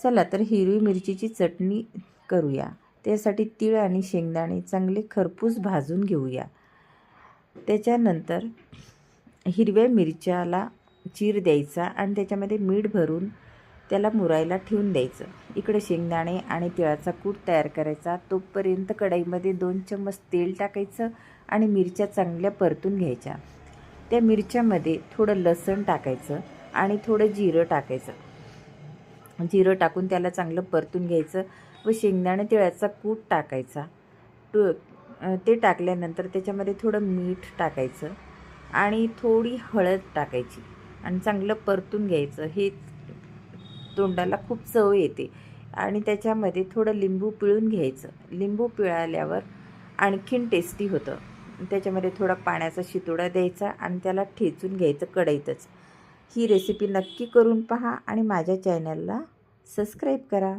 चला तर हिरवी मिरचीची चटणी करूया। त्यासाठी तीळ आणि शेंगदाणे चांगले खरपूस भाजून घेऊया। त्याच्यानंतर हिरव्या मिरच्याला चीर द्यायचा आणि त्याच्यामध्ये मीठ भरून त्याला मुरायला ठेवून द्यायचं। इकडे शेंगदाणे आणि तिळाचा कूट तयार करायचा। तोपर्यंत कढईमध्ये 2 चम्मच तेल टाकायचं आणि मिरच्या चांगल्या परतून घ्यायच्या। त्या मिरच्यामध्ये थोडं लसण टाकायचं आणि थोडं जिरं टाकायचं। जिरं टाकून त्याला चांगलं परतून घ्यायचं व शेंगदाणे तिळाचा कूट टाकायचा। ते टाकल्यानंतर त्याच्यामध्ये थोडं मीठ टाकायचं आणि थोडी हळद टाकायची आणि चांगलं परतून घ्यायचं। हे तोंडाला खूप चव येते आणि त्याच्यामध्ये थोडं लिंबू पिळून घ्यायचं। लिंबू पिळाल्यावर आणखीन टेस्टी होतं। त्याच्यामध्ये थोडा पाण्याचा शितोडा द्यायचा आणि त्याला ठेचून घ्यायचं कढईतच। ही रेसिपी नक्की करून पहा आणि माझ्या चॅनलला सबस्क्राईब करा।